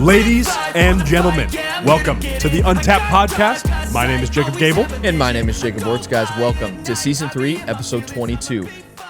Ladies and gentlemen, welcome to the Untapped Podcast. My name is Jacob Gabel. And my name is Jacob Wurtz. Guys, welcome to Season 3, Episode 22.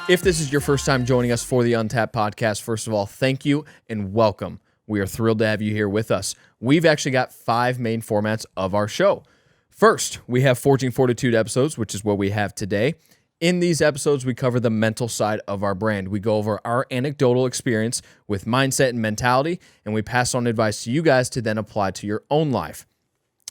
If this is your first time joining us for the Untapped Podcast, first of all, thank you and welcome. We are thrilled to have you here with us. We've actually got 5 main formats of our show. First, we have Fortitude episodes, which is what we have today. In these episodes, we cover the mental side of our brand. We go over our anecdotal experience with mindset and mentality, and we pass on advice to you guys to then apply to your own life.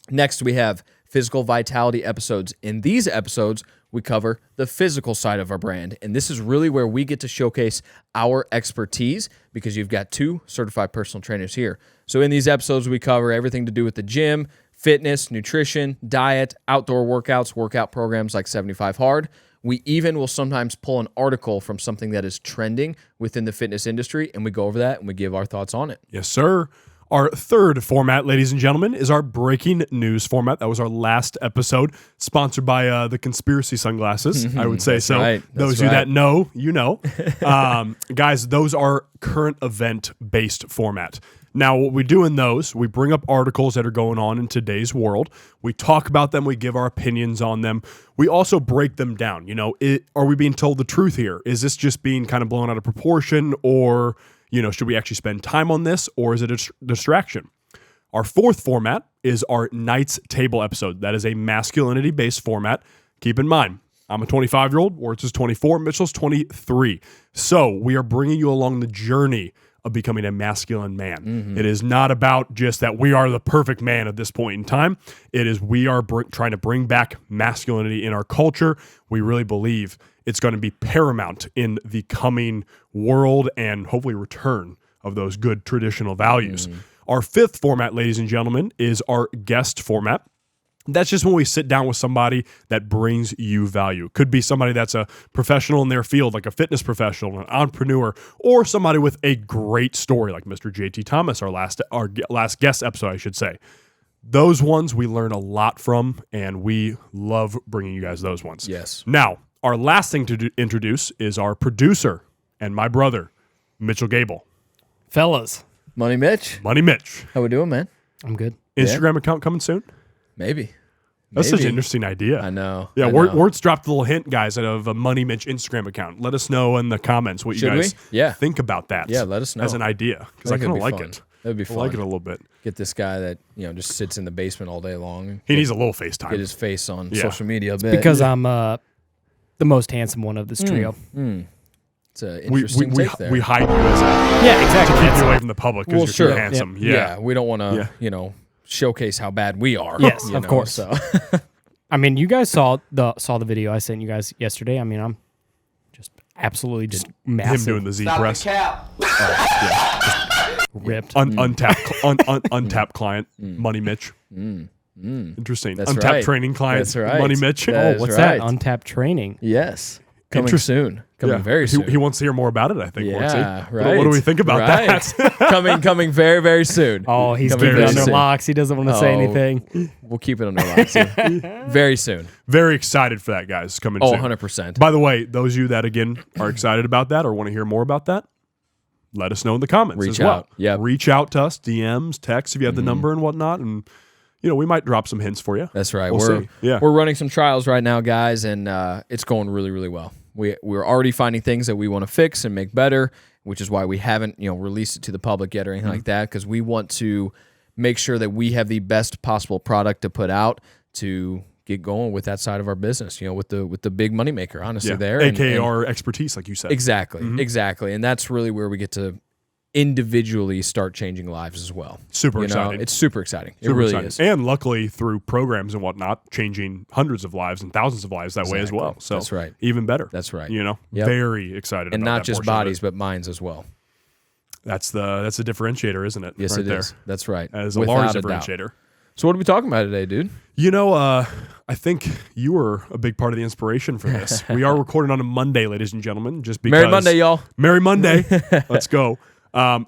Next, we have physical vitality episodes. In these episodes, we cover the physical side of our brand, and this is really where we get to showcase our expertise because you've got 2 certified personal trainers here. So in these episodes, we cover everything to do with the gym, fitness, nutrition, diet, outdoor workouts, workout programs like 75 Hard. We even will sometimes pull an article from something that is trending within the fitness industry, and we go over that and we give our thoughts on it. Yes, sir. Our third format, ladies and gentlemen, is our breaking news format. That was our last episode, sponsored by the conspiracy sunglasses, I would say. That's so right. Those of you that know, you know. Guys, those are current event-based format. Now, what we do in those, we bring up articles that are going on in today's world. We talk about them. We give our opinions on them. We also break them down. You know, are we being told the truth here? Is this just being kind of blown out of proportion? Or, you know, should we actually spend time on this? Or is it a distraction? Our fourth format is our Knights Table episode. That is a masculinity-based format. Keep in mind, I'm a 25-year-old. Wurtz is 24. Mitchell's 23. So we are bringing you along the journey of becoming a masculine man. Mm-hmm. It is not about just that we are the perfect man at this point in time. It is we are trying to bring back masculinity in our culture. We really believe it's going to be paramount in the coming world and hopefully return of those good traditional values. Mm-hmm. Our fifth format, ladies and gentlemen, is our guest format. That's just when we sit down with somebody that brings you value. Could be somebody that's a professional in their field, like a fitness professional, an entrepreneur, or somebody with a great story, like Mr. JT Thomas, our last guest episode, I should say. Those ones we learn a lot from, and we love bringing you guys those ones. Yes. Now, our last thing to introduce is our producer and my brother, Mitchell Gabel. Fellas. Money Mitch. How we doing, man? I'm good. Instagram account coming soon? Maybe. That's such an interesting idea. I know. Yeah, Wurtz dropped a little hint, guys, of a Money Mitch Instagram account. Let us know in the comments what you guys think about that. Yeah, let us know. As an idea, because I kind of like it. That'd be fun. I like it a little bit. Get this guy that just sits in the basement all day long. He needs a little FaceTime. Get his face on social media a bit. Because I'm the most handsome one of this trio. It's an interesting take there. We hide you as exactly. to keep you away from the public because you're too handsome. Yeah, we don't want to, showcase how bad we are. Yes, of course. So. I mean, you guys saw the video I sent you guys yesterday. I mean, I'm just absolutely just massive. Him doing the Z press. Ripped. Untapped client, Money Mitch. Interesting. That's untapped right. training client, That's right. Money Mitch. What's that? Untapped training. Yes. Coming soon. Very soon. He wants to hear more about it, I think. Yeah, right. What do we think about that? coming very, very soon. Oh, he's keeping it under locks. He doesn't want to say anything. We'll keep it under locks. Very soon. Very excited for that, guys. Coming soon. 100%. By the way, those of you that, again, are excited about that or want to hear more about that, let us know in the comments as well. Reach out to us, DMs, text if you have the number and whatnot, and we might drop some hints for you. That's right. We'll we're running some trials right now, guys, and it's going really, really well. We're already finding things that we want to fix and make better, which is why we haven't released it to the public yet or anything like that, because we want to make sure that we have the best possible product to put out to get going with that side of our business, with the big moneymaker, honestly, there. AKA our expertise, like you said. Exactly. And that's really where we get to individually start changing lives as well. Super exciting. It's super exciting. It really is. And luckily, through programs and whatnot, changing hundreds of lives and thousands of lives that way as well. So that's right. Even better. That's right. Very excited and about that. And not just bodies, but minds as well. That's the differentiator, isn't it? Yes, right it is. That's right. That is a large differentiator. So what are we talking about today, dude? I think you were a big part of the inspiration for this. We are recording on a Monday, ladies and gentlemen, just because. Merry Monday, y'all. Merry Monday. Let's go.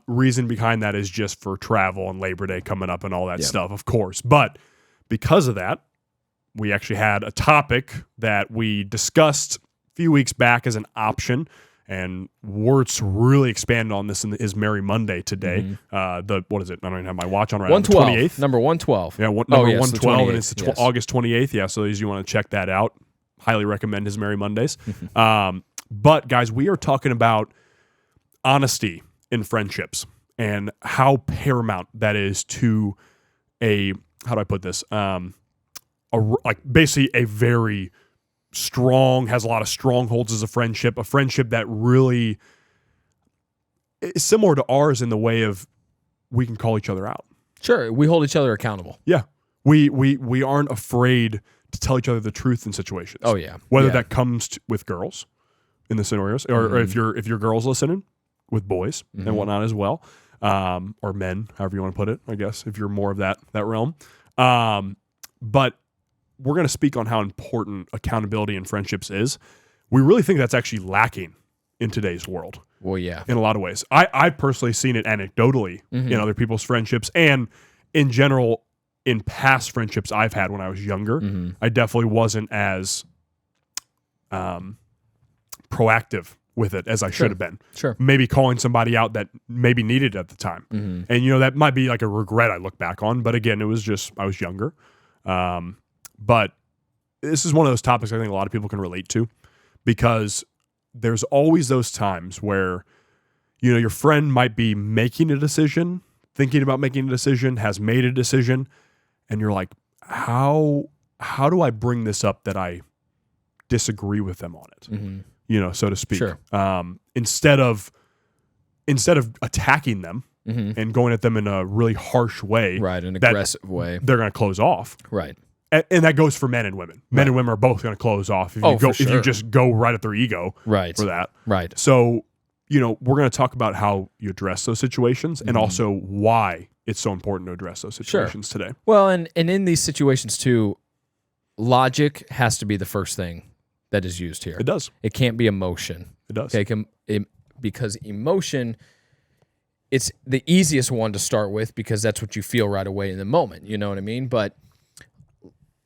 Reason behind that is just for travel and Labor Day coming up and all that stuff, of course. But because of that, we actually had a topic that we discussed a few weeks back as an option. And Wurtz really expanded on this in his Merry Monday today. What is it? I don't even have my watch on right now. 112. 28th. Number 112. Yeah, number 112, and it's August 28th. Yeah, so those you want to check that out. Highly recommend his Merry Mondays. But, guys, we are talking about honesty in friendships and how paramount that is to how do I put this? Basically a very strong, has a lot of strongholds as a friendship that really is similar to ours in the way of we can call each other out. Sure, we hold each other accountable. Yeah. We aren't afraid to tell each other the truth in situations. Oh yeah. Whether that comes with girls in the scenarios or if you're girls listening with boys and whatnot as well. Or men, however you want to put it, I guess, if you're more of that realm. But we're going to speak on how important accountability in friendships is. We really think that's actually lacking in today's world. Well, yeah. In a lot of ways. I've personally seen it anecdotally in other people's friendships and in general in past friendships I've had when I was younger. I definitely wasn't as proactive with it as I should have been. Sure. Maybe calling somebody out that maybe needed it at the time. And, that might be like a regret I look back on. But again, it was just, I was younger. But this is one of those topics I think a lot of people can relate to because there's always those times where, your friend might be making a decision, thinking about making a decision, has made a decision, and you're like, how do I bring this up that I disagree with them on it? So to speak. Sure. Instead of attacking them and going at them in a really harsh way, right, an aggressive way, they're going to close off, right. And that goes for men and women. Men and women are both going to close off if you just go right at their ego, right, for that, right. So we're going to talk about how you address those situations and also why it's so important to address those situations today. Well, and in these situations too, logic has to be the first thing that is used here. It does. It can't be emotion. It does. Okay, because emotion, it's the easiest one to start with because that's what you feel right away in the moment. You know what I mean? But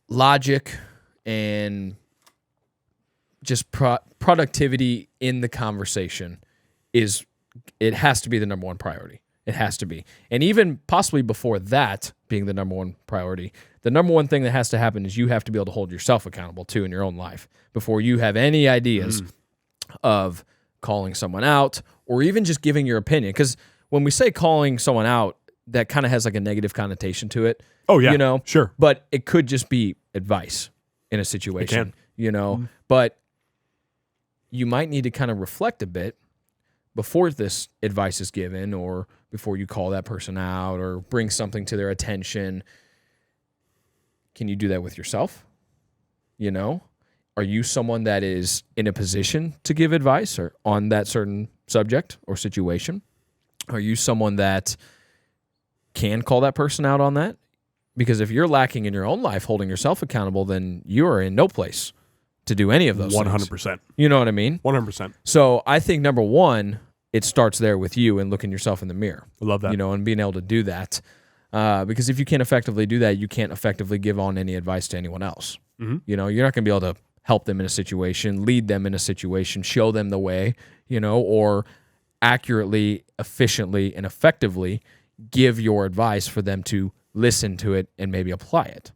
logic and just productivity in the conversation it has to be the number one priority. It has to be. And even possibly before that being the number one priority, the number one thing that has to happen is you have to be able to hold yourself accountable too in your own life before you have any ideas of calling someone out or even just giving your opinion. Because when we say calling someone out, that kind of has like a negative connotation to it. Oh, yeah. Sure. But it could just be advice in a situation, But you might need to kind of reflect a bit before this advice is given or before you call that person out or bring something to their attention. Can you do that with yourself? Are you someone that is in a position to give advice or on that certain subject or situation? Are you someone that can call that person out on that? Because if you're lacking in your own life holding yourself accountable, then you are in no place to do any of those 100%. things. You know what I mean? 100%. So I think number one, it starts there with you and looking yourself in the mirror. I love that. And being able to do that. Because if you can't effectively do that, you can't effectively give on any advice to anyone else. You're not going to be able to help them in a situation, lead them in a situation, show them the way, or accurately, efficiently, and effectively give your advice for them to listen to it and maybe apply it.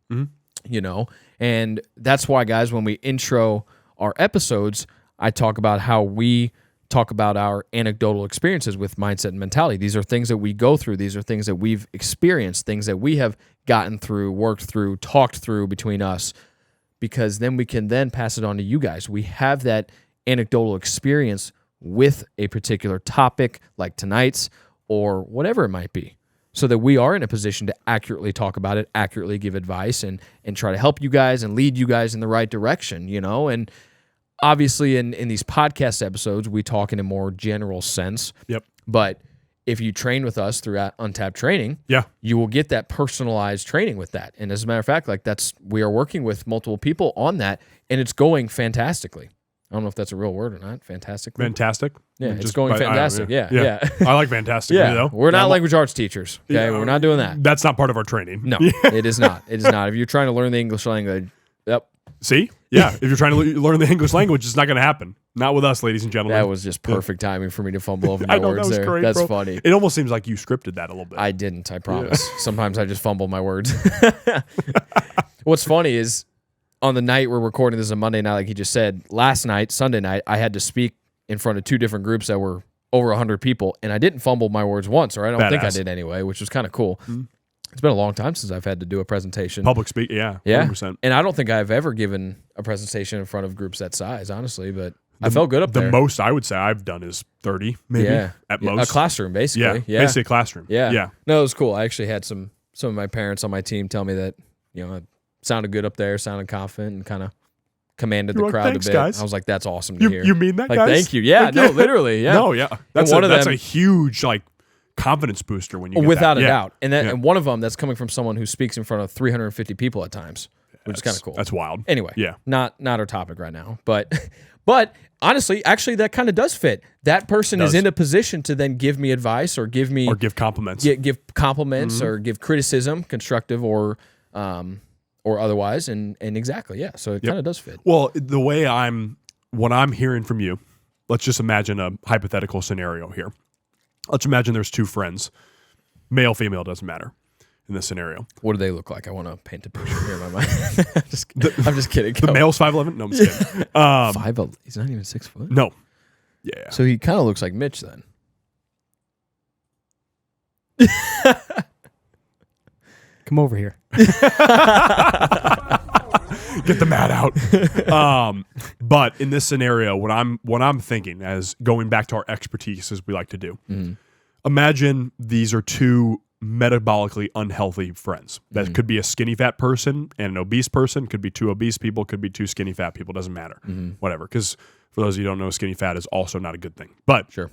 And that's why, guys, when we intro our episodes, I talk about how we talk about our anecdotal experiences with mindset and mentality. These are things that we go through. These are things that we've experienced, things that we have gotten through, worked through, talked through between us, because then we can then pass it on to you guys. We have that anecdotal experience with a particular topic like tonight's or whatever it might be, so that we are in a position to accurately talk about it, accurately give advice, and try to help you guys and lead you guys in the right direction, And obviously in these podcast episodes, we talk in a more general sense. Yep. But if you train with us through Untapped Training, you will get that personalized training with that. And as a matter of fact, we are working with multiple people on that, and it's going fantastically. I don't know if that's a real word or not. Fantastically. Fantastic. Yeah, it's going fantastic. Yeah. I like fantastic. Though. We're not language arts teachers. Okay, we're not doing that. That's not part of our training. No, it is not. It is not. If you're trying to learn the English language, See? Yeah, if you're trying to learn the English language, it's not going to happen. Not with us, ladies and gentlemen. That was just perfect timing for me to fumble over my I know, words that was there. great, That's bro. funny. It almost seems like you scripted that a little bit. I didn't, I promise. Sometimes I just fumble my words. What's funny is on the night we're recording, this is a Monday night, like he just said, last night, Sunday night, I had to speak in front of 2 different groups that were over 100 people, and I didn't fumble my words once, or I don't think I did anyway, which was kind of cool. Mm-hmm. It's been a long time since I've had to do a presentation. Public speak, yeah. 100%. And I don't think I've ever given a presentation in front of groups that size, honestly, but I felt good up there. The most I would say I've done is 30, maybe, at most. A classroom, basically. Yeah, basically a classroom. Yeah. No, it was cool. I actually had some of my parents on my team tell me that, I sounded good up there, sounded confident, and kind of commanded the crowd thanks, a bit. Guys. I was like, that's awesome to hear. You mean that, like, guys? Thank you. Yeah, no, literally, yeah. No, yeah. That's one of that's them, a huge, confidence booster when you get without that. a doubt. And and one of them that's coming from someone who speaks in front of 350 people at times, which is kind of cool. That's wild. Anyway, yeah. Not our topic right now, but honestly, actually, that kind of does fit. That person is in a position to then give me advice or give compliments, give compliments mm-hmm. or give criticism, constructive or otherwise, and exactly, yeah. So it kind of does fit. Well, the way what I'm hearing from you, let's just imagine a hypothetical scenario here. Let's imagine there's 2 friends, male, female, doesn't matter in this scenario. What do they look like? I want to paint a picture here in my mind. I'm just kidding. The male's 5'11"? No, I'm just kidding. 5'11"? He's not even 6 foot? No. Yeah. So he kind of looks like Mitch then. Come over here. Get the mat out. But in this scenario, what I'm thinking, as going back to our expertise as we like to do, mm-hmm. imagine these are 2 metabolically unhealthy friends. That mm-hmm. could be a skinny fat person and an obese person, could be 2 obese people, could be 2 skinny fat people, doesn't matter. Mm-hmm. Whatever. Because for those of you who don't know, skinny fat is also not a good thing. But sure.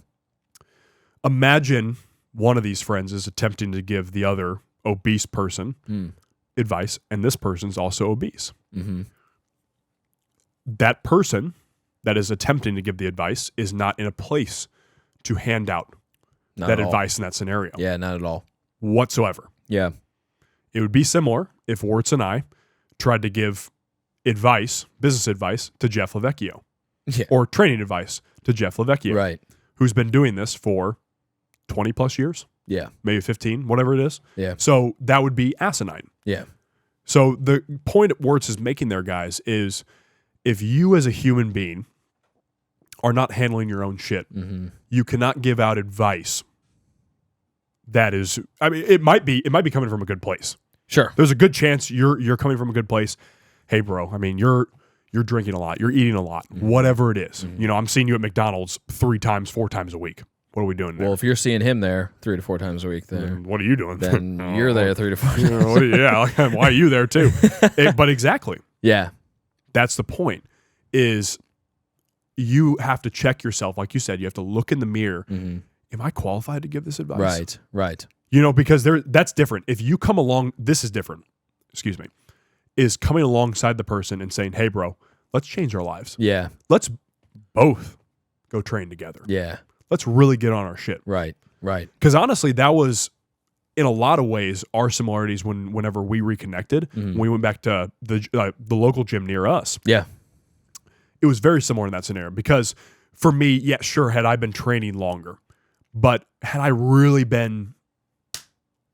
Imagine one of these friends is attempting to give the other obese person advice, and this person's also obese. Mm-hmm. That person that is attempting to give the advice is not in a place to hand out that advice in that scenario. Yeah, not at all. Whatsoever. Yeah. It would be similar if Wurtz and I tried to give advice, business advice, to Jeff Lavecchio. Yeah. Or training advice to Jeff Lavecchio. Right. Who's been doing this for 20 plus years. Yeah. Maybe 15, whatever it is. Yeah. So that would be asinine. Yeah. So the point Wurtz is making there, guys, is if you as a human being are not handling your own shit, mm-hmm. you cannot give out advice. That is, I mean, it might be coming from a good place. Sure. There's a good chance you're coming from a good place. Hey, bro, I mean, you're drinking a lot, you're eating a lot, mm-hmm. whatever it is. Mm-hmm. I'm seeing you at McDonald's 3 times, 4 times a week. What are we doing there? Well, if you're seeing him there 3 to 4 times a week, then what are you doing? Then you're there 3 to 4 times. Why are you there too? But exactly. Yeah. That's the point, is you have to check yourself. Like you said, you have to look in the mirror. Mm-hmm. Am I qualified to give this advice? Right. Because that's different. If you come along, this is different. Excuse me. Is coming alongside the person and saying, hey, bro, let's change our lives. Yeah. Let's both go train together. Yeah. Let's really get on our shit. Right. Because honestly, that was, in a lot of ways, our similarities whenever we reconnected, mm-hmm. when we went back to the local gym near us. Yeah. It was very similar in that scenario. Because for me, yeah, sure, had I been training longer, but had I really been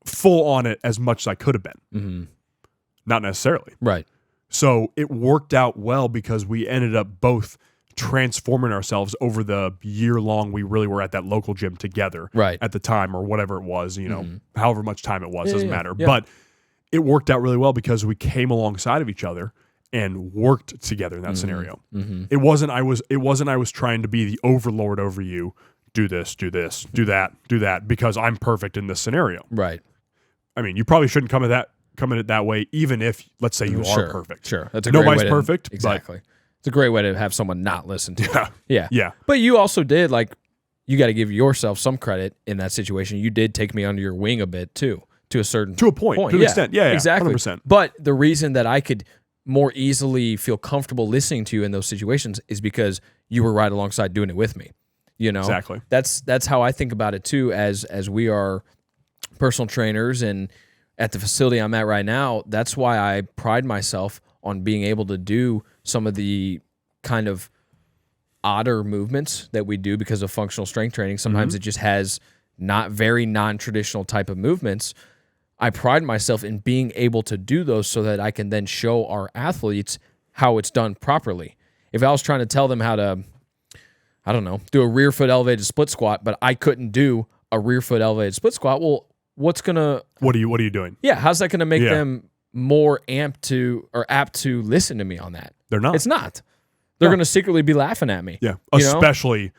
full on it as much as I could have been? Mm-hmm. Not necessarily. Right. So it worked out well because we ended up both transforming ourselves over the year long we really were at that local gym together at the time, or whatever it was, mm-hmm. however much time it was, doesn't matter. Yeah. But it worked out really well because we came alongside of each other and worked together in that mm-hmm. scenario. Mm-hmm. It wasn't I was trying to be the overlord over you. Do this, do that, because I'm perfect in this scenario. Right. I mean, you probably shouldn't come at it that way, even if, let's say, you are perfect. Sure. That's Nobody's perfect. Exactly. It's a great way to have someone not listen to you. Yeah. Yeah. But you also did, you got to give yourself some credit in that situation. You did take me under your wing a bit, too, to a point. To an extent. Yeah, exactly. 100%. But the reason that I could more easily feel comfortable listening to you in those situations is because you were right alongside doing it with me. Exactly. That's how I think about it too, as we are personal trainers, and at the facility I'm at right now, that's why I pride myself on being able to do some of the kind of odder movements that we do because of functional strength training. Sometimes it just has not very non-traditional type of movements. I pride myself in being able to do those so that I can then show our athletes how it's done properly. If I was trying to tell them how to, I don't know, do a rear foot elevated split squat, but I couldn't do a rear foot elevated split squat, well, what are you doing? Yeah, how's that gonna make them more apt to listen to me on that? They're not. It's not. They're gonna secretly be laughing at me. Yeah, especially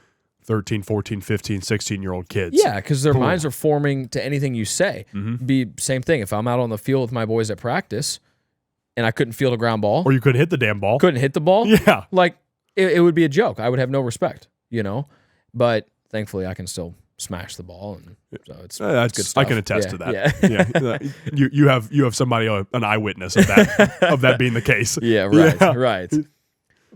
13, 14, 15, 16-year-old kids. Yeah, because their minds are forming to anything you say. Be same thing. If I'm out on the field with my boys at practice and I couldn't field a ground ball. Or you couldn't hit the damn ball. Couldn't hit the ball? Yeah. Like, it would be a joke. I would have no respect, But thankfully, I can still smash the ball. And so it's good stuff. I can attest to that. Yeah. You have somebody, an eyewitness of that being the case. Yeah, right.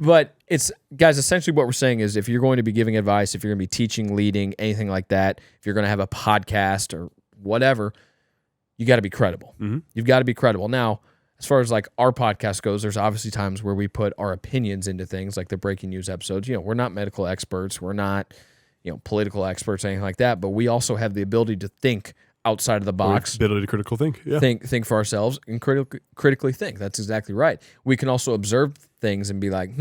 But it's, guys, essentially what we're saying is if you're going to be giving advice, if you're going to be teaching, leading, anything like that, if you're going to have a podcast or whatever, you got to be credible. You've got to be credible. Now, as far as like our podcast goes, there's obviously times where we put our opinions into things like the breaking news episodes. We're not medical experts. We're not, political experts, anything like that. But we also have the ability to think outside of the box. Ability to critical think. Yeah. Think for ourselves and critically think. That's exactly right. We can also observe things and be like,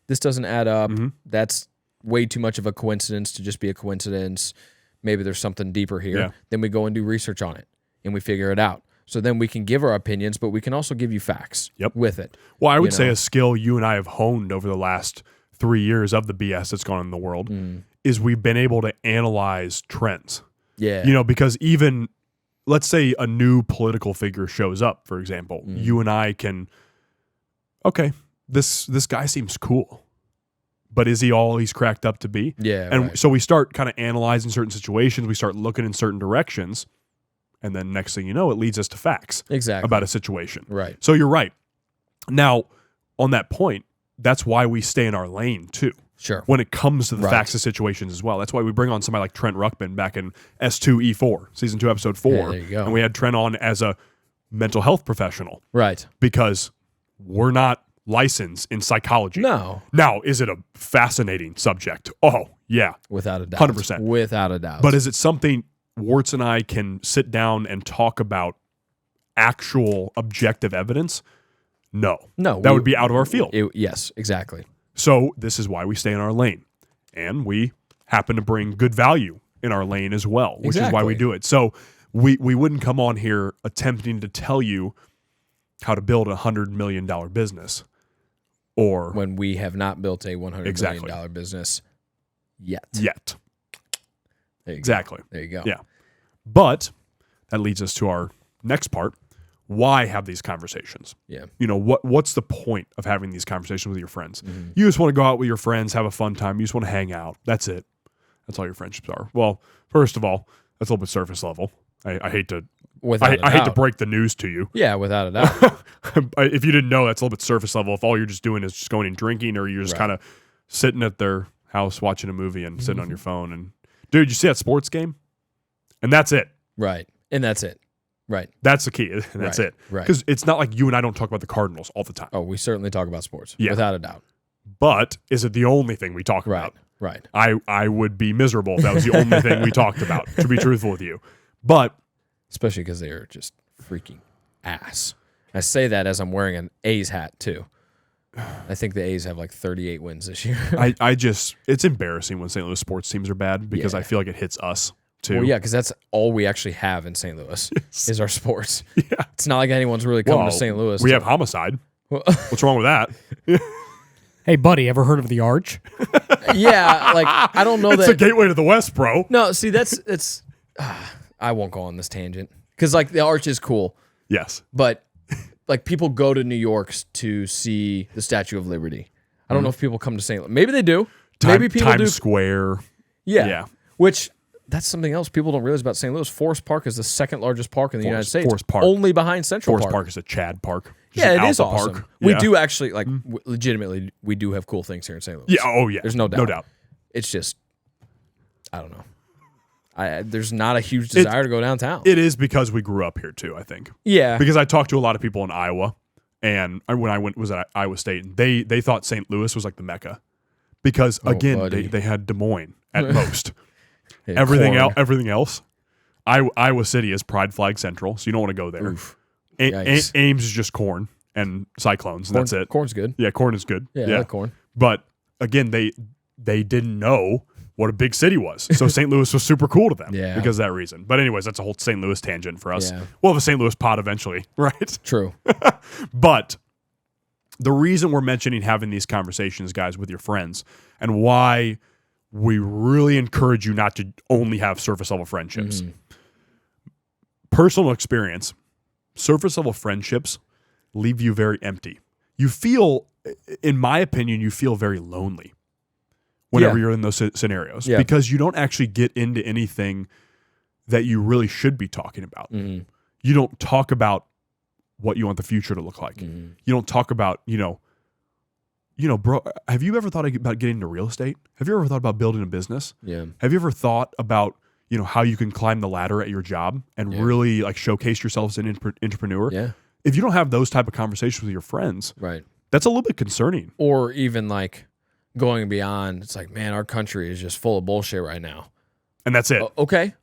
this doesn't add up. That's way too much of a coincidence to just be a coincidence. Maybe there's something deeper here. Yeah. Then we go and do research on it and we figure it out. So then we can give our opinions, but we can also give you facts with it. Well, I would say a skill you and I have honed over the last 3 years of the BS that's gone on in the world is we've been able to analyze trends. Yeah. Because even, let's say a new political figure shows up, for example, you and I can, okay, this guy seems cool, but is he all he's cracked up to be? Yeah. And so we start kind of analyzing certain situations. We start looking in certain directions. And then next thing you know, it leads us to facts about a situation. Right. So you're right. Now, on that point, that's why we stay in our lane too. Sure. When it comes to the facts of situations as well. That's why we bring on somebody like Trent Ruckman back in S3E22, Season 2, Episode 4. Yeah, there you go. And we had Trent on as a mental health professional. Right. Because we're not licensed in psychology. No. Now, is it a fascinating subject? Oh, yeah. Without a doubt. 100%. Without a doubt. But is it something Wurtz and I can sit down and talk about actual objective evidence? No. That would be out of our field. Yes, exactly. So this is why we stay in our lane. And we happen to bring good value in our lane as well, which is why we do it. So we wouldn't come on here attempting to tell you how to build a $100 million business. Or when we have not built a $100 million business yet. There you go. There you go. Yeah. But that leads us to our next part. Why have these conversations? Yeah. What's the point of having these conversations with your friends? You just want to go out with your friends, have a fun time. You just want to hang out. That's it. That's all your friendships are. Well, first of all, that's a little bit surface level. I hate to hate to break the news to you. Yeah, without a doubt. If you didn't know, that's a little bit surface level. If all you're just doing is just going and drinking, or you're just kind of sitting at their house watching a movie and sitting on your phone. And dude, you see that sports game? And that's it. Right. And that's it. Right. That's the key. And that's it. Right. Because it's not like you and I don't talk about the Cardinals all the time. Oh, we certainly talk about sports. Yeah. Without a doubt. But is it the only thing we talk about? Right. I would be miserable if that was the only thing we talked about, to be truthful with you. But especially because they are just freaking ass. I say that as I'm wearing an A's hat too. I think the A's have like 38 wins this year. It's embarrassing when St. Louis sports teams are bad because I feel like it hits us too. Well, yeah, because that's all we actually have in St. Louis is our sports. Yeah. It's not like anyone's really coming to St. Louis. We have homicide. What's wrong with that? Hey, buddy, ever heard of the Arch? Yeah, like I don't know it's the gateway to the West, bro. No, see, it's. I won't go on this tangent because like the Arch is cool. Yes, but like people go to New York to see the Statue of Liberty. I don't know if people come to St. Louis. Maybe they do. Maybe people do. Times Square. Yeah. Which that's something else people don't realize about St. Louis. Forest Park is the second largest park in the United States. Forest Park. Only behind Central Forest Park. Park is a Chad Park. Yeah, it is awesome. Park. We do actually, like, legitimately, we do have cool things here in St. Louis. Yeah, oh yeah. There's no doubt. No doubt. It's just, I don't know. There's not a huge desire to go downtown. It is because we grew up here too, I think. Yeah. Because I talked to a lot of people in Iowa, and when I was at Iowa State, and they thought St. Louis was like the Mecca because again they had Des Moines at most. Everything else, Iowa City is Pride Flag Central, so you don't want to go there. Ames is just corn and Cyclones, and that's it. Corn's good. Yeah, corn is good. Yeah, I like corn. But again, they didn't know what a big city was. So St. Louis was super cool to them because of that reason. But anyways, that's a whole St. Louis tangent for us. Yeah. We'll have a St. Louis pod eventually, right? True. But the reason we're mentioning having these conversations, guys, with your friends, and why we really encourage you not to only have surface level friendships. Personal experience, surface level friendships leave you very empty. You feel, in my opinion, you feel very lonely whenever you're in those scenarios because you don't actually get into anything that you really should be talking about. You don't talk about what you want the future to look like. You don't talk about, bro, have you ever thought about getting into real estate? Have you ever thought about building a business? Yeah. Have you ever thought about, how you can climb the ladder at your job and really like showcase yourself as an entrepreneur? Yeah. If you don't have those type of conversations with your friends, right, that's a little bit concerning. Or even like going beyond, it's like, man, our country is just full of bullshit right now. And that's it. Okay.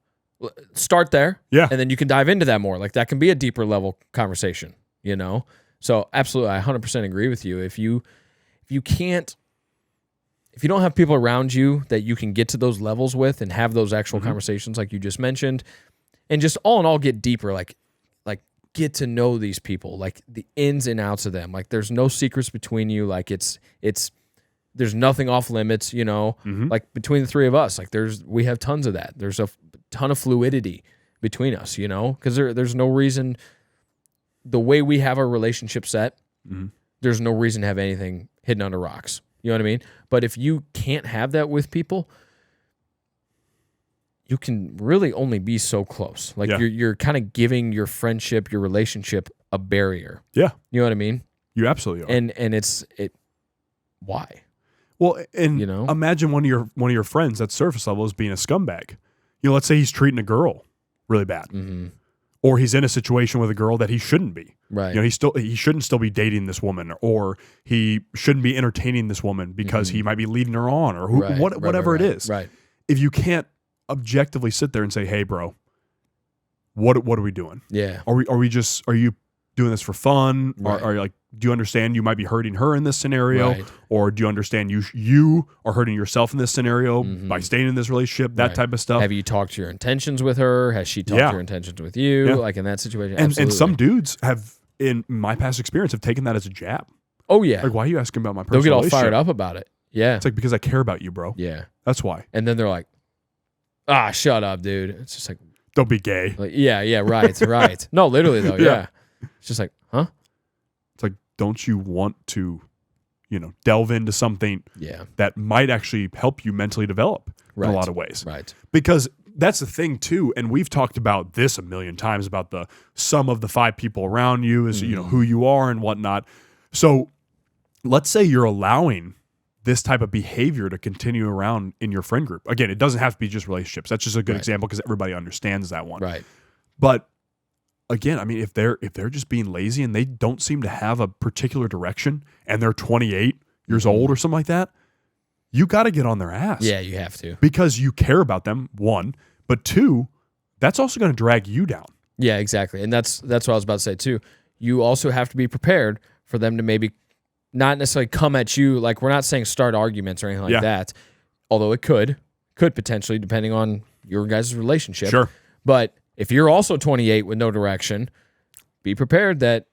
Start there. Yeah. And then you can dive into that more. Like that can be a deeper level conversation, So absolutely, I 100% agree with you. If you don't have people around you that you can get to those levels with and have those actual conversations like you just mentioned, and just all in all get deeper, like get to know these people, like the ins and outs of them. Like there's no secrets between you. Like there's nothing off limits, like between the three of us, like we have tons of that. There's a ton of fluidity between us, because there's no reason, the way we have our relationship set, there's no reason to have anything hidden under rocks. You know what I mean? But if you can't have that with people, you can really only be so close. Like you're kind of giving your friendship, your relationship a barrier. Yeah. You know what I mean? You absolutely are. And why? Well, and imagine one of your friends at surface level is being a scumbag. Let's say he's treating a girl really bad. Or he's in a situation with a girl that he shouldn't be. Right. He shouldn't still be dating this woman, or he shouldn't be entertaining this woman because he might be leading her on, or whatever it is. Right. If you can't objectively sit there and say, "Hey, bro, what are we doing? Yeah. Are you doing this for fun? Right. Are you like, do you understand you might be hurting her in this scenario, or do you understand you are hurting yourself in this scenario by staying in this relationship? That type of stuff. Have you talked your intentions with her? Has she talked your intentions with you? Like in that situation, and some dudes have, in my past experience, have taken that as a jab. Oh yeah. Like, why are you asking about my personal relationship? They'll get all fired relationship? up about it. Yeah. It's like, because I care about you, bro. Yeah. That's why. And then they're like, shut up, dude. It's just like, don't be gay. Like, right. No, literally though. Yeah. It's just like, huh? It's like, don't you want to, delve into something that might actually help you mentally develop in a lot of ways. Right. Because that's the thing too, and we've talked about this a million times about the sum of the 5 people around you is, who you are and whatnot. So let's say you're allowing this type of behavior to continue around in your friend group. Again, it doesn't have to be just relationships. That's just a good example because everybody understands that one. Right. But again, I mean, if they're just being lazy and they don't seem to have a particular direction and they're 28 years old or something like that, you got to get on their ass. Yeah, you have to. Because you care about them, 1, but 2, that's also going to drag you down. Yeah, exactly. And that's what I was about to say too. You also have to be prepared for them to maybe not necessarily come at you. Like, we're not saying start arguments or anything like that, although it could potentially, depending on your guys' relationship. Sure. But if you're also 28 with no direction, be prepared that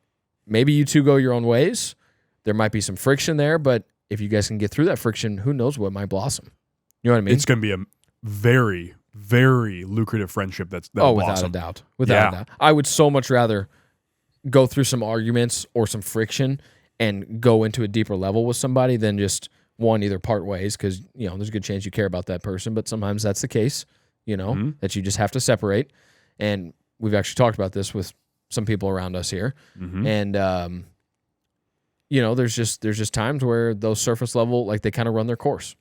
maybe you two go your own ways. There might be some friction there, but if you guys can get through that friction, who knows what might blossom. You know what I mean? It's going to be a very, very lucrative friendship that'll blossom. Without a doubt. Without a doubt. I would so much rather go through some arguments or some friction and go into a deeper level with somebody than just either part ways, because there's a good chance you care about that person, but sometimes that's the case, that you just have to separate. And we've actually talked about this with some people around us here, and there's just times where those surface level, like, they kind of run their course.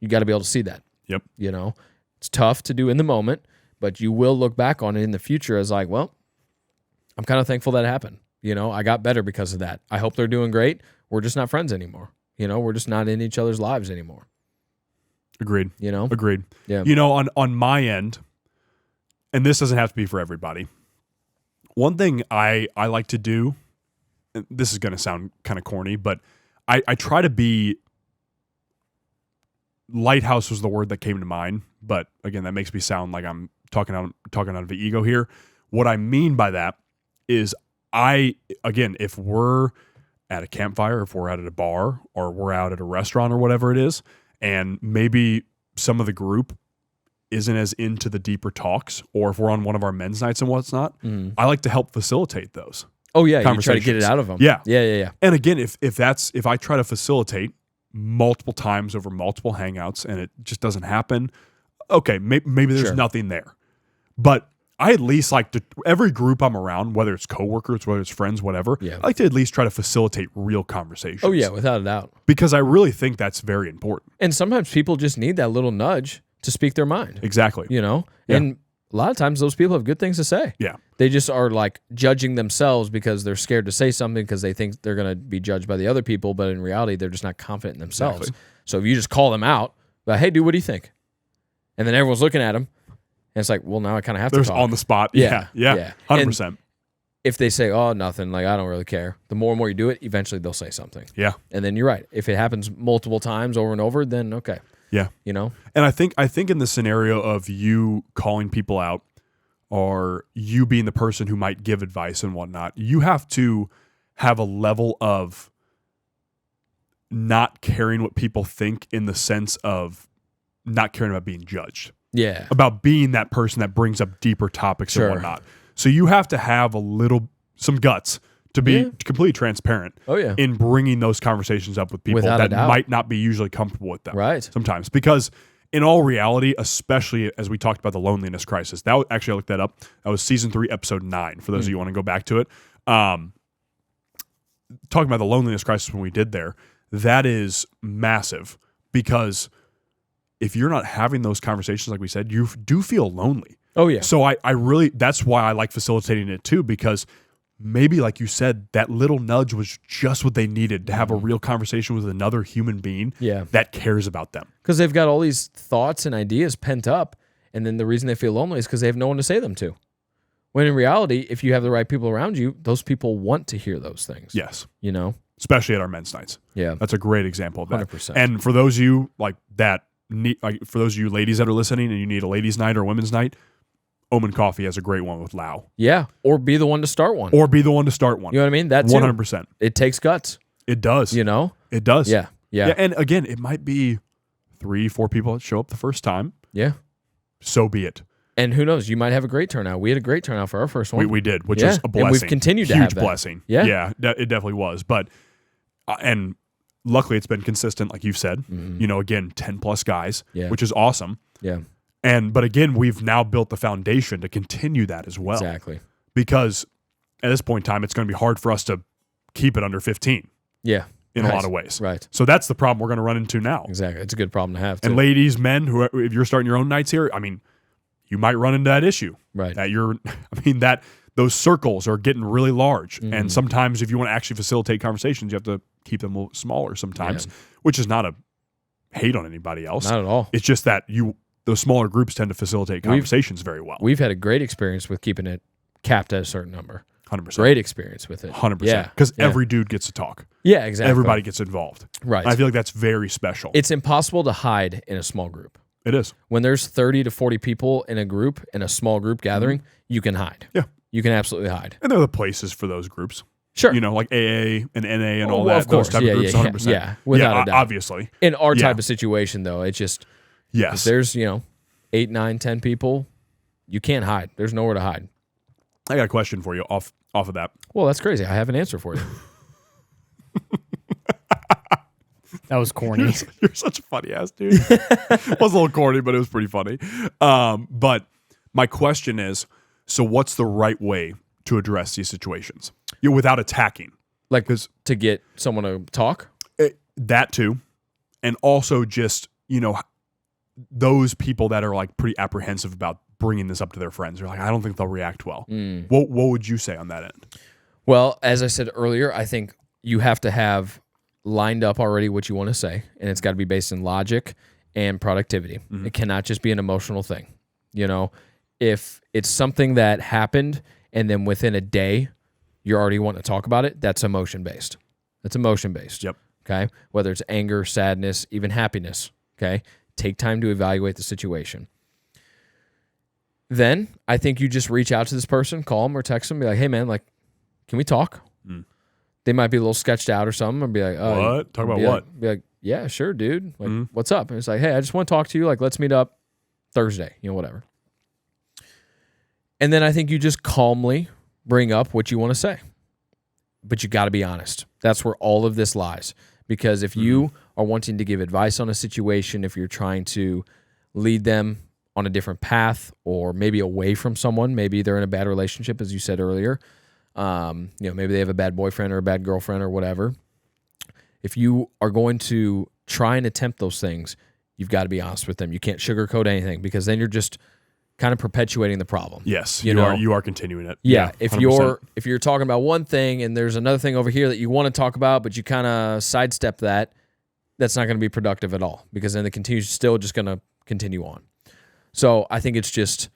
You got to be able to see that. Yep. It's tough to do in the moment, but you will look back on it in the future as like, well, I'm kind of thankful that happened. You know, I got better because of that. I hope they're doing great. We're just not friends anymore. You know, we're just not in each other's lives anymore. Agreed. You know? Agreed. Yeah. You know, on my end, and this doesn't have to be for everybody, one thing I like to do, and this is going to sound kind of corny, but I try to be, lighthouse was the word that came to mind, but again, that makes me sound like I'm talking out of the ego here. What I mean by that is if we're at a campfire, if we're out at a bar, or we're out at a restaurant or whatever it is, and maybe some of the group isn't as into the deeper talks, or if we're on one of our men's nights and what's not, I like to help facilitate those. Oh yeah, you try to get it out of them. Yeah. And again, if I try to facilitate multiple times over multiple hangouts and it just doesn't happen, okay, maybe there's nothing there. But I at least like to, every group I'm around, whether it's coworkers, whether it's friends, whatever, I like to at least try to facilitate real conversations. Oh yeah, without a doubt. Because I really think that's very important. And sometimes people just need that little nudge to speak their mind. Exactly. You know? Yeah. And a lot of times those people have good things to say. Yeah. They just are like judging themselves because they're scared to say something because they think they're going to be judged by the other people, but in reality, they're just not confident in themselves. Exactly. So if you just call them out, like, hey, dude, what do you think? And then everyone's looking at them, and it's like, well, now I kind of have to talk. On the spot. Yeah. 100%. And if they say, oh, nothing, like, I don't really care, the more and more you do it, eventually they'll say something. Yeah. And then you're right. If it happens multiple times over and over, then okay. Yeah. You know? And I think in the scenario of you calling people out or you being the person who might give advice and whatnot, you have to have a level of not caring what people think in the sense of not caring about being judged. Yeah. About being that person that brings up deeper topics and whatnot. So you have to have some guts to be completely transparent in bringing those conversations up with people that might not be usually comfortable with them. Right. Sometimes. Because in all reality, especially as we talked about the loneliness crisis, actually I looked that up. That was season 3, episode 9, for those of you who want to go back to it. Talking about the loneliness crisis when we did there, that is massive because if you're not having those conversations, like we said, you do feel lonely. Oh, yeah. So I really, that's why I like facilitating it too, because maybe, like you said, that little nudge was just what they needed to have a real conversation with another human being that cares about them. Because they've got all these thoughts and ideas pent up, and then the reason they feel lonely is because they have no one to say them to. When in reality, if you have the right people around you, those people want to hear those things. Yes. You know? Especially at our men's nights. Yeah. That's a great example of that. 100%. And for those of you for those of you ladies that are listening and you need a ladies' night or a women's night, Omen Coffee has a great one with Lau. Yeah, or be the one to start one. You know what I mean? That's 100%. It takes guts. It does. You know? It does. Yeah. And again, it might be 3-4 people that show up the first time. Yeah. So be it. And who knows? You might have a great turnout. We had a great turnout for our first one. We did, which is a blessing. And we've continued to have that. Huge blessing. Yeah. It definitely was. But, and luckily it's been consistent, like you've said. Mm-hmm. You know, again, 10 plus guys, which is awesome. Yeah. But again, we've now built the foundation to continue that as well. Exactly. Because at this point in time, it's going to be hard for us to keep it under 15. Yeah. In a lot of ways. Right. So that's the problem we're going to run into now. Exactly. It's a good problem to have, too. And ladies, men, if you're starting your own nights here, I mean, you might run into that issue. Right. That those circles are getting really large. Mm-hmm. And sometimes if you want to actually facilitate conversations, you have to keep them a little smaller sometimes, which is not a hate on anybody else. Not at all. It's just that those smaller groups tend to facilitate conversations very well. We've had a great experience with keeping it capped at a certain number. 100%. Great experience with it. 100%. Because every dude gets to talk. Yeah, exactly. Everybody gets involved. Right. And I feel like that's very special. It's impossible to hide in a small group. It is. When there's 30 to 40 people in a group, in a small group gathering, you can hide. Yeah. You can absolutely hide. And there are the places for those groups. Sure. You know, like AA and NA and all that. Of course. Those type of groups, 100%. Yeah, without a doubt. Obviously. In our type of situation, though, it's just, if there's, 8, 9, 10 people, you can't hide. There's nowhere to hide. I got a question for you off of that. Well, that's crazy. I have an answer for you. That was corny. You're such a funny ass dude. It was a little corny, but it was pretty funny. But my question is, so what's the right way to address these situations? Without attacking. Like to get someone to talk? That too. And also just, those people that are like pretty apprehensive about bringing this up to their friends. They're like, I don't think they'll react well. What would you say on that end? Well, as I said earlier, I think you have to have lined up already what you want to say, and it's got to be based in logic and productivity. It cannot just be an emotional thing. You know, if it's something that happened and then within a day you already want to talk about it, that's emotion-based. That's emotion-based. Yep. Okay? Whether it's anger, sadness, even happiness. Okay? Take time to evaluate the situation. Then I think you just reach out to this person, call them or text them, be like, hey, man, like, can we talk? They might be a little sketched out or something, or be like, oh, what? Talk about what? Be like, yeah, sure, dude. Like, what's up? And it's like, hey, I just want to talk to you. Like, let's meet up Thursday, whatever. And then I think you just calmly bring up what you want to say. But you got to be honest. That's where all of this lies. Because if you are wanting to give advice on a situation, if you're trying to lead them on a different path or maybe away from someone, maybe they're in a bad relationship, as you said earlier, maybe they have a bad boyfriend or a bad girlfriend or whatever. If you are going to try and attempt those things, you've got to be honest with them. You can't sugarcoat anything because then you're just kind of perpetuating the problem. Yes, you are continuing it. Yeah, if you're talking about one thing and there's another thing over here that you want to talk about, but you kind of sidestep that, that's not going to be productive at all because then the continues still just going to continue on. So I think it's just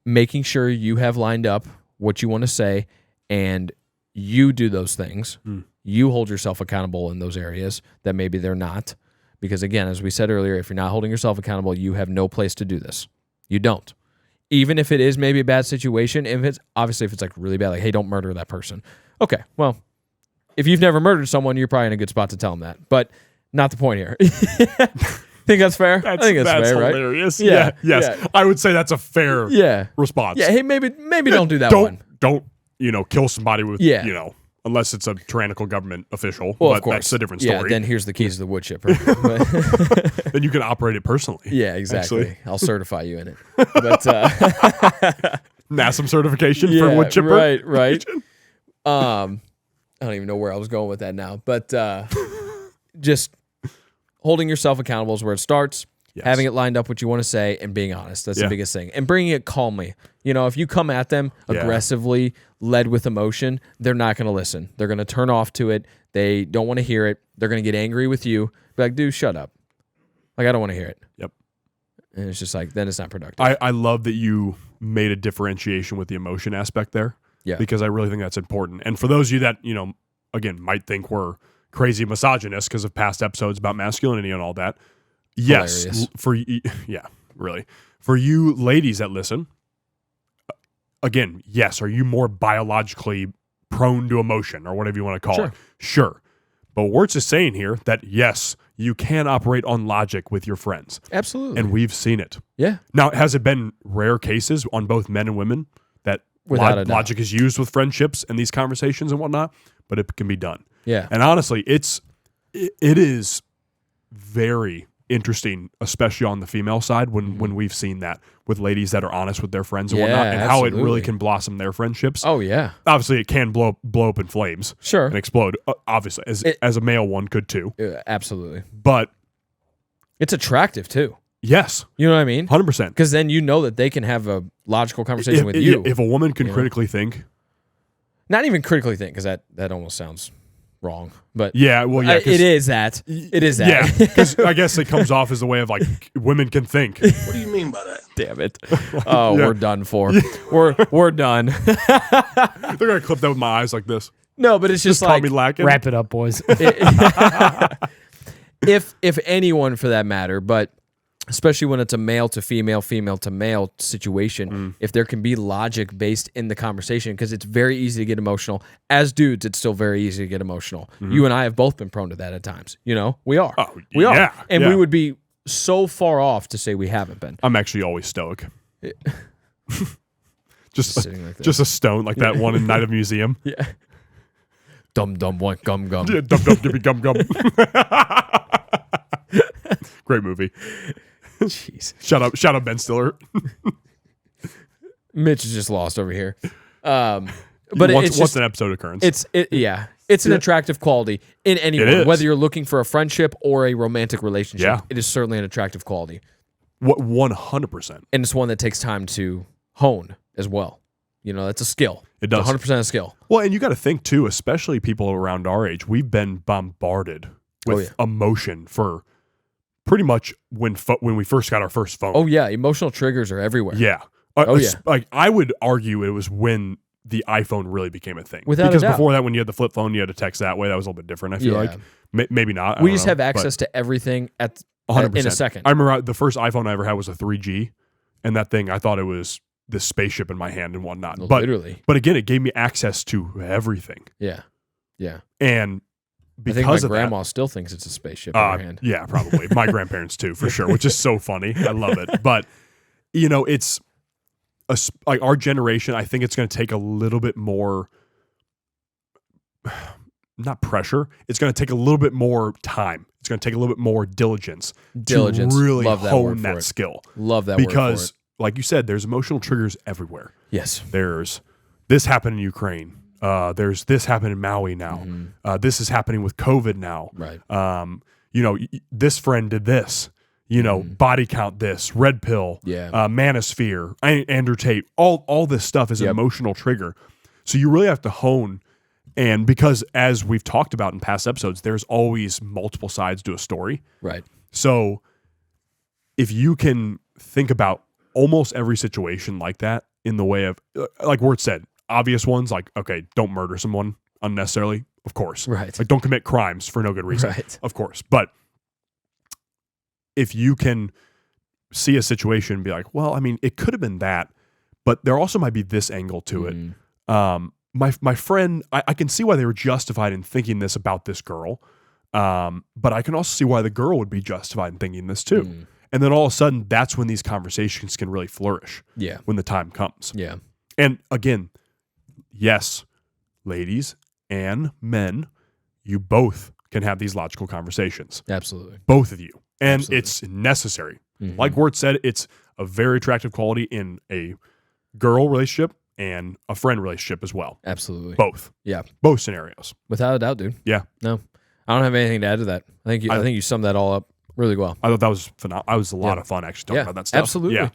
making sure you have lined up what you want to say and you do those things. You hold yourself accountable in those areas that maybe they're not. Because again, as we said earlier, if you're not holding yourself accountable, you have no place to do this. You don't. Even if it is maybe a bad situation, if it's like really bad, like, hey, don't murder that person. Okay, well, if you've never murdered someone, you're probably in a good spot to tell them that. But not the point here. Think that's fair? I think that's fair, hilarious. Right? Yeah. Yes. Yeah. I would say that's a fair response. Yeah, hey, maybe don't do that one. Don't, kill somebody with, unless it's a tyrannical government official. Well, but of course. That's a different story. Yeah, then here's the keys to the wood chipper. Then you can operate it personally. Yeah, exactly. Actually. I'll certify you in it. But NASM certification for wood chipper. Right. I don't even know where I was going with that now. But just holding yourself accountable is where it starts. Yes. Having it lined up what you want to say and being honest. That's the biggest thing. And bringing it calmly. If you come at them aggressively, led with emotion, they're not going to listen. They're going to turn off to it. They don't want to hear it. They're going to get angry with you. Be like, dude, shut up. Like, I don't want to hear it. Yep. And it's just like, then it's not productive. I love that you made a differentiation with the emotion aspect there. Yeah. Because I really think that's important. And for those of you that, again, might think we're crazy misogynists because of past episodes about masculinity and all that. Yes, really. For you ladies that listen, again, yes, are you more biologically prone to emotion or whatever you want to call it? Sure. But Wurtz is saying here that, yes, you can operate on logic with your friends. Absolutely. And we've seen it. Yeah. Now, has it been rare cases on both men and women that logic is used with friendships and these conversations and whatnot? But it can be done. Yeah. And honestly, it is very interesting, especially on the female side, when we've seen that with ladies that are honest with their friends and whatnot, and how it really can blossom their friendships. Oh yeah, obviously it can blow up in flames, and explode. Obviously, as a male one could too. Absolutely, but it's attractive too. Yes, you know what I mean. 100%. Because then that they can have a logical conversation with you. If a woman can critically think, not even critically think, because that almost sounds wrong, but it is that. It is that. Yeah, because I guess it comes off as a way of like women can think. What do you mean by that? Damn it! Oh, we're done for. We're done. They're gonna clip that with my eyes like this. No, but it's just like me lacking. Wrap it up, boys. If anyone for that matter, but especially when it's a male to female, female to male situation, if there can be logic based in the conversation, because it's very easy to get emotional. As dudes, it's still very easy to get emotional. You and I have both been prone to that at times. We are. Oh, we are. And we would be so far off to say we haven't been. I'm actually always stoic. just a stone like that one in Night of Museum. Yeah. Dum dum one gum gum. Yeah, dum dum give me gum gum. Great movie. Jeez. Shout out Ben Stiller. Mitch is just lost over here. But what's an episode occurrence? It's an attractive quality in anyone, whether you're looking for a friendship or a romantic relationship. Yeah. It is certainly an attractive quality. 100%. And it's one that takes time to hone as well. That's a skill. It does. 100% a skill. Well, and you got to think too, especially people around our age, we've been bombarded with emotion for pretty much when we first got our first phone. Oh yeah, emotional triggers are everywhere. Yeah. Like I would argue it was when the iPhone really became a thing. Without because a doubt. before that, when you had the flip phone, you had to text that way. That was a little bit different. I feel like maybe not. We just have access to everything in 100%. a second. I remember the first iPhone I ever had was a 3G, and that thing I thought it was this spaceship in my hand and whatnot. Well, but literally. But again, it gave me access to everything. Yeah. And because I think of my grandma still thinks it's a spaceship in her hand. Yeah, probably. My grandparents too, for sure, which is so funny. I love it. But it's like our generation. I think it's going to take a little bit more, not pressure. It's going to take a little bit more time. It's going to take a little bit more diligence to really hone that skill. Love that word because, for it. like you said, there's emotional triggers everywhere. Yes. There's this happened in Ukraine. There's this happened in Maui now. This is happening with COVID now. Right. This friend did this. Body count this, red pill, manosphere, Andrew Tate. All this stuff is an emotional trigger. So you really have to hone. And because, as we've talked about in past episodes, there's always multiple sides to a story. Right. So if you can think about almost every situation like that in the way of, like Wurtz said, obvious ones like, okay, don't murder someone unnecessarily, of course. Right. Like, don't commit crimes for no good reason, right. Of course. But if you can see a situation and be like, well, I mean, it could have been that, but there also might be this angle to it. My friend, I can see why they were justified in thinking this about this girl, but I can also see why the girl would be justified in thinking this too. And then all of a sudden, that's when these conversations can really flourish. Yeah. When the time comes. Yeah. And again, yes, ladies and men, you both can have these logical conversations. Absolutely. Both of you. And Absolutely. It's necessary. Like Wurtz said, it's a very attractive quality in a girl relationship and a friend relationship as well. Absolutely. Both. Yeah. Both scenarios. Without a doubt, dude. Yeah. No, I don't have anything to add to that. I think you summed that all up really well. I thought that was phenomenal. I was a lot of fun actually talking about that stuff. Absolutely. Yeah.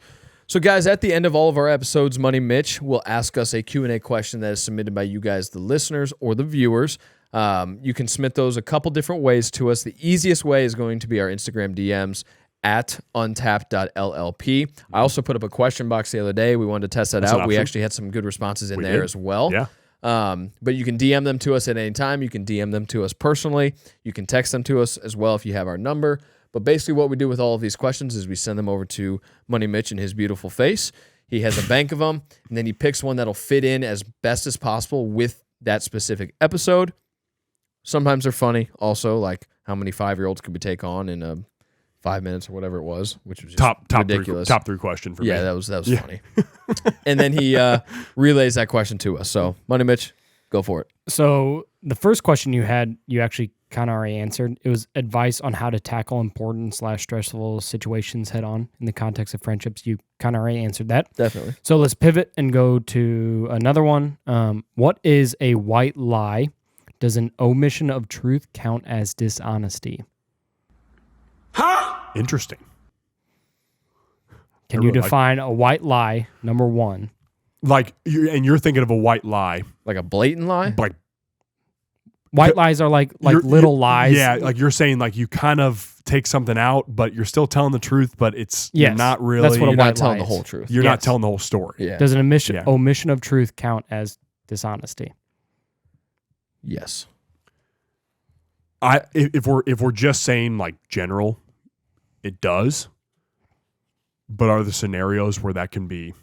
So guys, at the end of all of our episodes, Money Mitch will ask us a Q&A question that is submitted by you guys, the listeners or the viewers. You can submit those a couple different ways to us. The easiest way is going to be our Instagram DMs at untapped.llp. I also put up a question box the other day. We wanted to test that out. We actually had some good responses in there as well. Yeah. But you can DM them to us at any time. You can DM them to us personally. You can text them to us as well if you have our number. But basically what we do with all of these questions is we send them over to Money Mitch and his beautiful face. He has a bank of them, and then he picks one that'll fit in as best as possible with that specific episode. Sometimes they're funny also, like how many 5-year-olds could we take on in 5 minutes or whatever it was, which was just ridiculous. Top three question for me. Yeah, that was funny. And then he relays that question to us. So, Money Mitch, go for it. So the first question you had, you actually kind of already answered. It was advice on how to tackle important/stressful situations head on in the context of friendships. You kind of already answered that. Definitely. So let's pivot and go to another one. What is a white lie? Does an omission of truth count as dishonesty? Interesting. Can you define a white lie, number one? Like, you're thinking of a white lie. Like a blatant lie? Like, white lies are like little lies. Yeah, like you're saying, like you kind of take something out, but you're still telling the truth, but you're not really. That's what you're a not white telling lie the whole truth. You're not telling the whole story. Yeah. Does an omission of truth count as dishonesty? Yes. If we're just saying like general, it does. But are there scenarios where that can be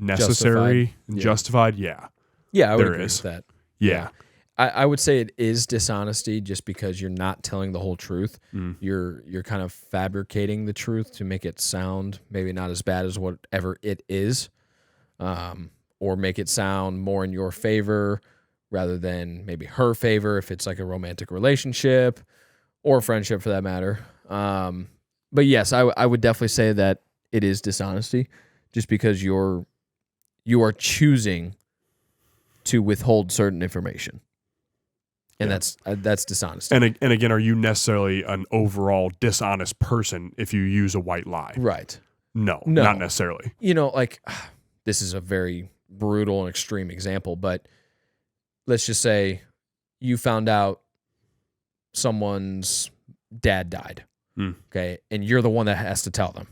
necessary and justified? Yeah. Yeah, I would There agree is. with that. Yeah. I would say it is dishonesty just because you're not telling the whole truth. You're kind of fabricating the truth to make it sound maybe not as bad as whatever it is, or make it sound more in your favor rather than maybe her favor if it's like a romantic relationship or friendship for that matter. But yes, I would definitely say that it is dishonesty just because you are choosing to withhold certain information. And that's dishonesty. And again, are you necessarily an overall dishonest person if you use a white lie? Right. No, not necessarily. Like this is a very brutal and extreme example, but let's just say you found out someone's dad died. Okay. And you're the one that has to tell them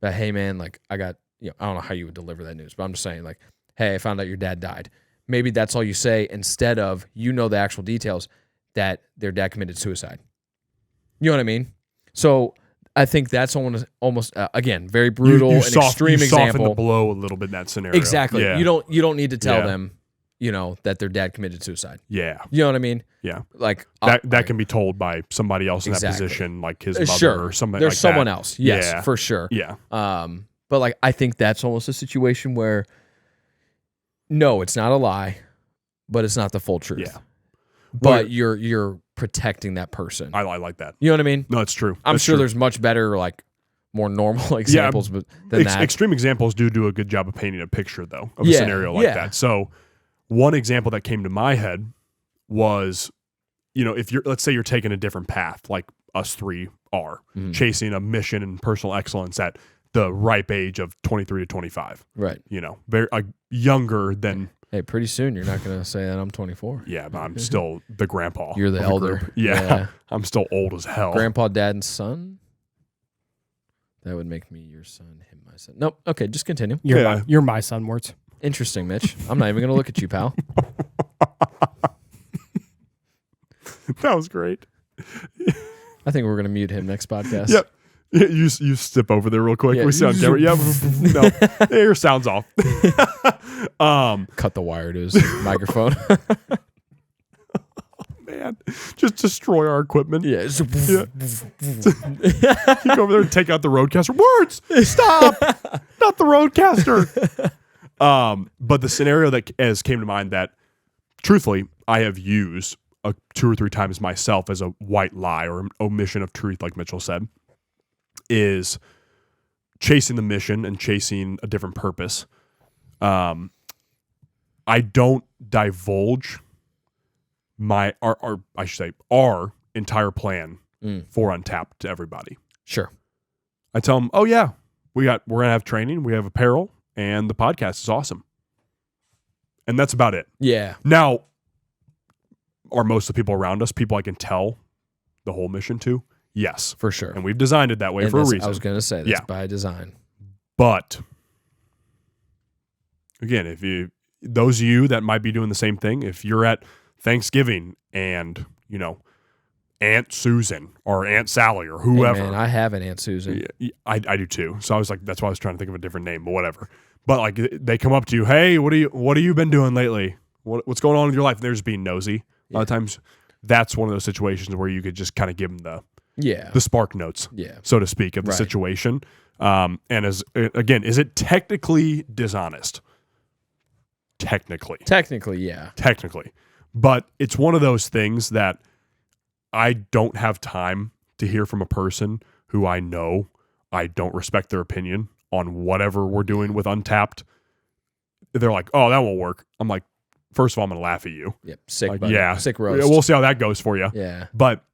that, hey man, like I got, I don't know how you would deliver that news, but I'm just saying like, hey, I found out your dad died. Maybe that's all you say instead of, the actual details that their dad committed suicide. You know what I mean? So I think that's almost again, very brutal and extreme example. Soften the blow a little bit in that scenario. Exactly. Yeah. You don't need to tell them, that their dad committed suicide. Yeah. You know what I mean? Yeah. Like that can be told by somebody else in that position, like his mother or somebody. There's like someone that. else. Yes, for sure. Yeah. But like I think that's almost a situation where no, it's not a lie, but it's not the full truth. Yeah. But you're protecting that person. I like that. You know what I mean? No, it's true. I'm sure there's much better, like more normal examples, but than that. Extreme examples do a good job of painting a picture, though, of a scenario like that. So, one example that came to my head was, if let's say you're taking a different path, like us three are chasing a mission and personal excellence at the ripe age of 23 to 25. Right. Very younger than. Hey, pretty soon you're not going to say that I'm 24. Yeah, but I'm still the grandpa. You're the elder. Yeah, I'm still old as hell. Grandpa, dad, and son? That would make me your son, him, my son. Nope. Okay, just continue. You're my son, Wurtz. Interesting, Mitch. I'm not even going to look at you, pal. That was great. I think we're going to mute him next podcast. Yep. You step over there real quick. Yeah. We see on camera. Yep. No, your sound's off. Cut the wire to his microphone. Man, just destroy our equipment. Yeah. You go over there and take out the roadcaster. Words, stop! Not the roadcaster. But the scenario that came to mind that, truthfully, I have used 2 or 3 times myself as a white lie or an omission of truth, like Mitchell said, is chasing the mission and chasing a different purpose. I don't divulge our entire plan for Untapped to everybody. Sure. I tell them, oh yeah, we're gonna have training, we have apparel, and the podcast is awesome. And that's about it. Yeah. Now, are most of the people around us people I can tell the whole mission to? Yes. For sure. And we've designed it that way for a reason. I was going to say that's by design. But again, those of you that might be doing the same thing, if you're at Thanksgiving and, Aunt Susan or Aunt Sally or whoever. Hey man, I have an Aunt Susan. I do too. So I was like, that's why I was trying to think of a different name, but whatever. But like they come up to you, hey, what have you been doing lately? What's going on in your life? And they're just being nosy. A lot of times that's one of those situations where you could just kind of give them the spark notes, so to speak, of the situation. And is it technically dishonest? Technically, yeah. Technically. But it's one of those things that I don't have time to hear from a person who I know I don't respect their opinion on whatever we're doing with Untapped. They're like, oh, that won't work. I'm like, first of all, I'm going to laugh at you. Yep. Sick, like, buddy. Yeah. Sick roast. We'll see how that goes for you. Yeah. But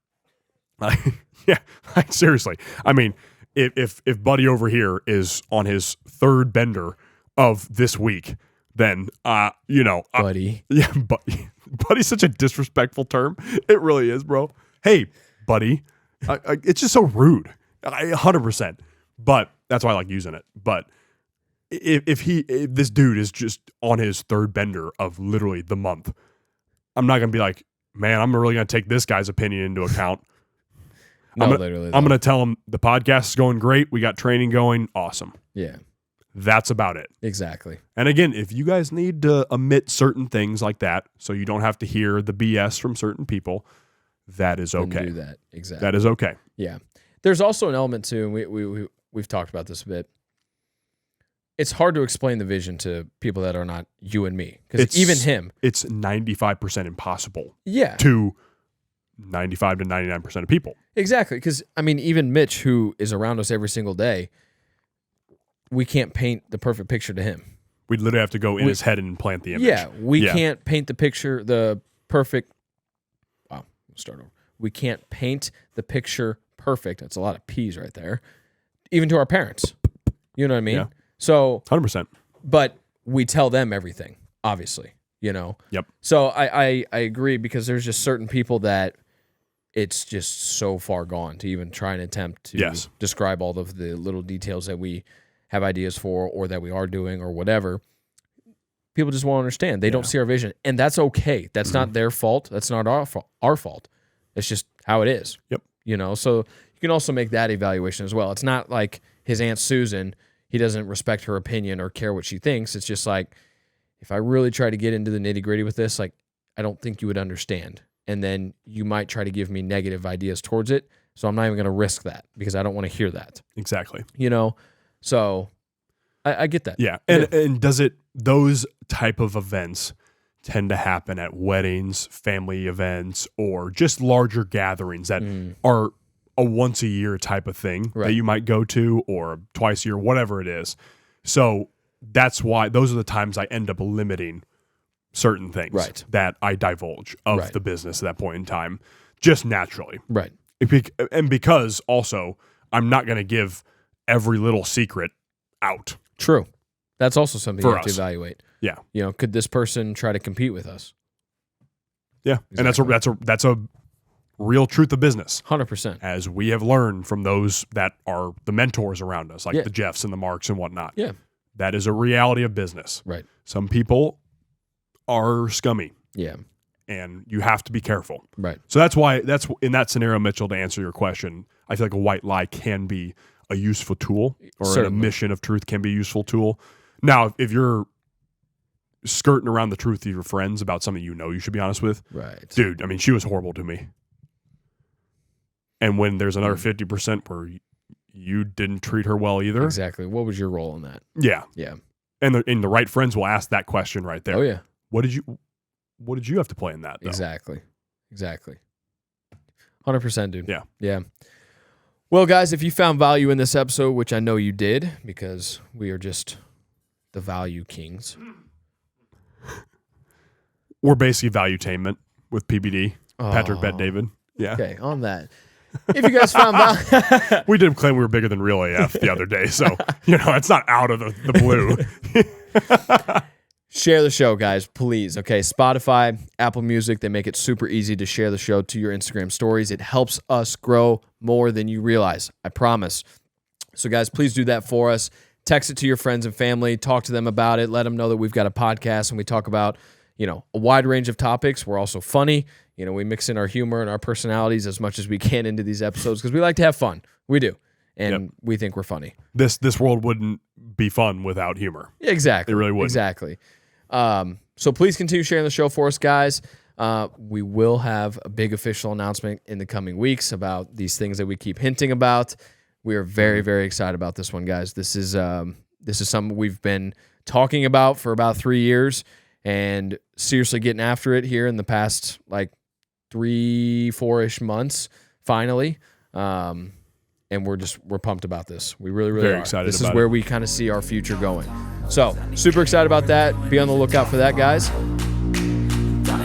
seriously, I mean, if Buddy over here is on his 3rd bender of this week, then buddy. Buddy's such a disrespectful term. It really is, bro. Hey, buddy. It's just so rude. 100%. But that's why I like using it. But if this dude is just on his 3rd bender of literally the month, I'm not gonna be like, man, I'm really gonna take this guy's opinion into account. I'm gonna tell him the podcast is going great. We got training going. Awesome. Yeah. That's about it. Exactly. And again, if you guys need to omit certain things like that so you don't have to hear the BS from certain people, that is okay. Do that. Exactly. That is okay. Yeah. There's also an element too, and we've talked about this a bit. It's hard to explain the vision to people that are not you and me. Because even him. It's 95% impossible. Yeah. To 95 to 99% of people. Exactly. Because, I mean, even Mitch, who is around us every single day, we can't paint the perfect picture to him. We'd literally have to go in his head and implant the image. Yeah. We can't paint the picture, the perfect. Wow. We'll start over. We can't paint the picture perfect. That's a lot of P's right there. Even to our parents. You know what I mean? Yeah. So 100%. But we tell them everything, obviously, Yep. So I agree, because there's just certain people that it's just so far gone to even try and attempt to describe all of the little details that we have ideas for, or that we are doing, or whatever. People just won't understand. They don't see our vision, and that's okay. That's not their fault. That's not our fault. It's just how it is. Yep. So you can also make that evaluation as well. It's not like his Aunt Susan, he doesn't respect her opinion or care what she thinks. It's just like, if I really try to get into the nitty-gritty with this, like, I don't think you would understand. And then you might try to give me negative ideas towards it. So I'm not even going to risk that, because I don't want to hear that. Exactly. So I get that. Yeah. And does those type of events tend to happen at weddings, family events, or just larger gatherings that are a once a year type of thing that you might go to, or twice a year, whatever it is. So that's why those are the times I end up limiting certain things that I divulge of the business at that point in time, just naturally. Right. And because also I'm not going to give every little secret out. True. That's also something For you have us. to evaluate. Yeah. Could this person try to compete with us? Yeah. Exactly. And that's a real truth of business. 100%. As we have learned from those that are the mentors around us, like the Jeffs and the Marks and whatnot. Yeah. That is a reality of business. Right. Some people are scummy. Yeah. And you have to be careful. Right. So that's in that scenario, Mitchell, to answer your question, I feel like a white lie can be a useful tool, or an omission of truth can be a useful tool. Now, if you're skirting around the truth of your friends about something you should be honest with, right, dude, I mean, she was horrible to me. And when there's another 50% where you didn't treat her well either. Exactly. What was your role in that? Yeah. Yeah. And the right friends will ask that question right there. Oh, yeah. What did you have to play in that, though? Exactly. 100%, dude. Yeah. Yeah. Well, guys, if you found value in this episode, which I know you did, because we are just the value kings. We're basically Valuetainment with PBD, Patrick Bet David. Yeah. Okay, on that. If you guys found value... We did claim we were bigger than Real AF the other day, so, it's not out of the blue. Share the show, guys, please. Okay, Spotify, Apple Music, they make it super easy to share the show to your Instagram stories. It helps us grow more than you realize. I promise. So, guys, please do that for us. Text it to your friends and family. Talk to them about it. Let them know that we've got a podcast and we talk about, a wide range of topics. We're also funny. We mix in our humor and our personalities as much as we can into these episodes because we like to have fun. We do. And we think we're funny. This world wouldn't be fun without humor. Exactly. It really wouldn't. Exactly. So please continue sharing the show for us, guys. We will have a big official announcement in the coming weeks about these things that we keep hinting about. We are very, very excited about this one, guys. This is something we've been talking about for about 3 years and seriously getting after it here in the past 3-4-ish months, finally. And we're pumped about this. We really, really very are. Excited this about is where it. we kind of see our future going. So, super excited about that. Be on the lookout for that, guys.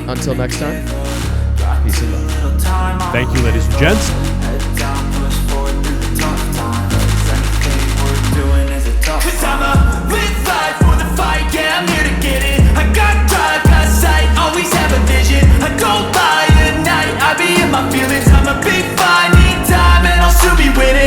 Until next time, peace and love. Thank you, ladies and gents.